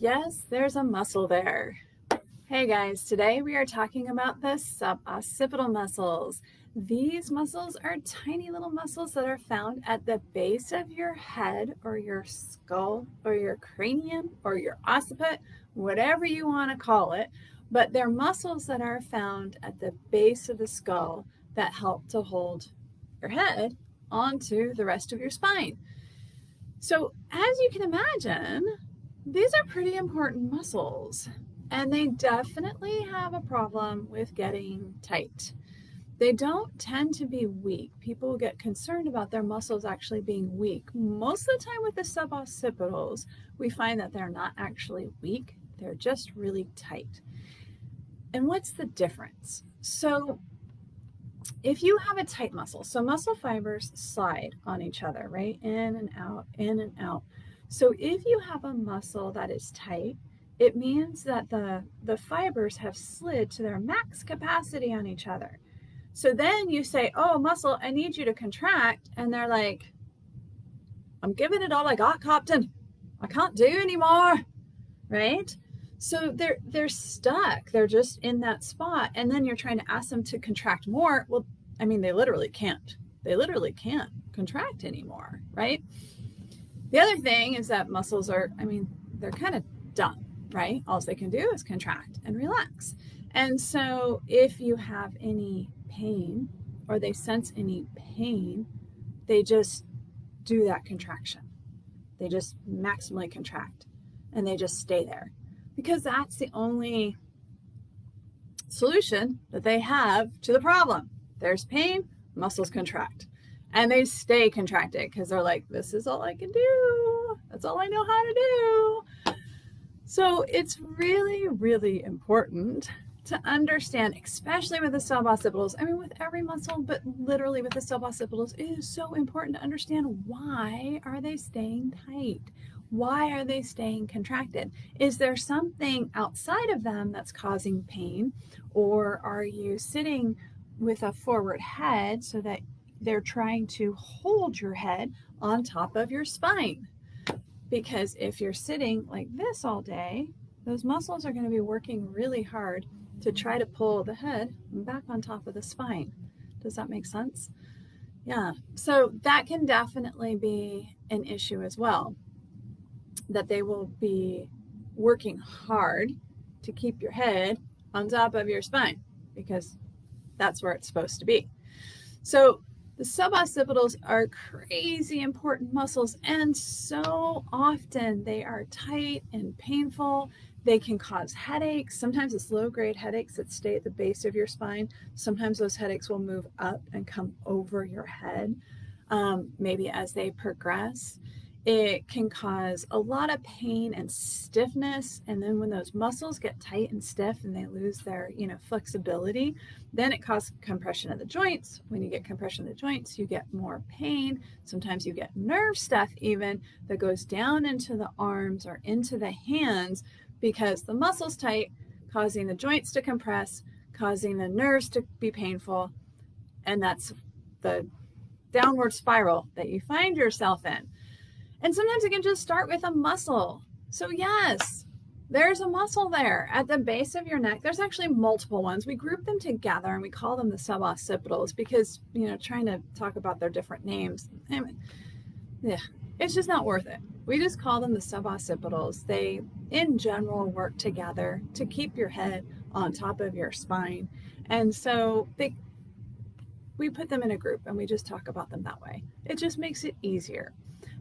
Yes, there's a muscle there. Hey guys, today we are talking about the suboccipital muscles. These muscles are tiny little muscles that are found at the base of your head or your skull or your cranium or your occiput, whatever you want to call it. But they're muscles that are found at the base of the skull that help to hold your head onto the rest of your spine. So as you can imagine, these are pretty important muscles, and they definitely have a problem with getting tight. They don't tend to be weak. People get concerned about their muscles actually being weak. Most of the time with the suboccipitals, we find that they're not actually weak. They're just really tight. And what's the difference? So if you have a tight muscle, so muscle fibers slide on each other, right? In and out, in and out. So if you have a muscle that is tight, it means that the fibers have slid to their max capacity on each other. So then you say, oh, muscle, I need you to contract. And they're like, I'm giving it all I got, Captain. I can't do anymore, right? So they're stuck. They're just in that spot. And then you're trying to ask them to contract more. Well, I mean, they literally can't. They literally can't contract anymore, right? The other thing is that muscles are, they're kind of dumb, right? All they can do is contract and relax. And so if you have any pain or they sense any pain, they just do that contraction. They just maximally contract and they just stay there because that's the only solution that they have to the problem. There's pain, muscles contract. And they stay contracted because they're like, this is all I can do. That's all I know how to do. So it's really, really important to understand, especially with the suboccipitals. With every muscle, but literally with the suboccipitals, it is so important to understand why are they staying tight? Why are they staying contracted? Is there something outside of them that's causing pain? Or are you sitting with a forward head so that they're trying to hold your head on top of your spine? Because if you're sitting like this all day, those muscles are going to be working really hard to try to pull the head back on top of the spine. Does that make sense? Yeah. So that can definitely be an issue as well, that they will be working hard to keep your head on top of your spine because that's where it's supposed to be. So the suboccipitals are crazy important muscles, and so often they are tight and painful. They can cause headaches. Sometimes it's low-grade headaches that stay at the base of your spine. Sometimes those headaches will move up and come over your head, maybe as they progress. It can cause a lot of pain and stiffness. And then when those muscles get tight and stiff and they lose their, flexibility, then it causes compression of the joints. When you get compression of the joints, you get more pain. Sometimes you get nerve stuff even that goes down into the arms or into the hands because the muscle's tight, causing the joints to compress, causing the nerves to be painful. And that's the downward spiral that you find yourself in. And sometimes it can just start with a muscle. So yes, there's a muscle there at the base of your neck. There's actually multiple ones. We group them together and we call them the suboccipitals because, trying to talk about their different names, it's just not worth it. We just call them the suboccipitals. They, in general, work together to keep your head on top of your spine. And so we put them in a group and we just talk about them that way. It just makes it easier.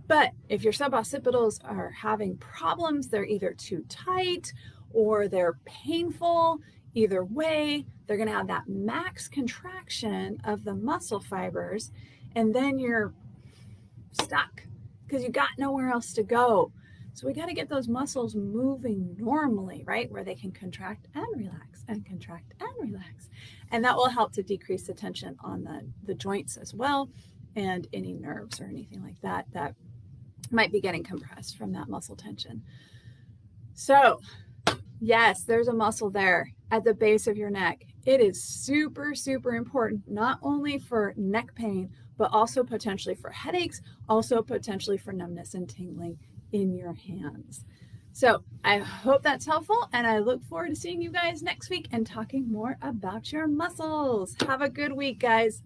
But if your suboccipitals are having problems, they're either too tight or they're painful, either way, they're going to have that max contraction of the muscle fibers, and then you're stuck because you got nowhere else to go. So we got to get those muscles moving normally, right? Where they can contract and relax and contract and relax. And that will help to decrease the tension on the joints as well, and any nerves or anything like that might be getting compressed from that muscle tension. So yes, there's a muscle there at the base of your neck. It is super, super important, not only for neck pain, but also potentially for headaches, also potentially for numbness and tingling in your hands. So I hope that's helpful, and I look forward to seeing you guys next week and talking more about your muscles. Have a good week, guys.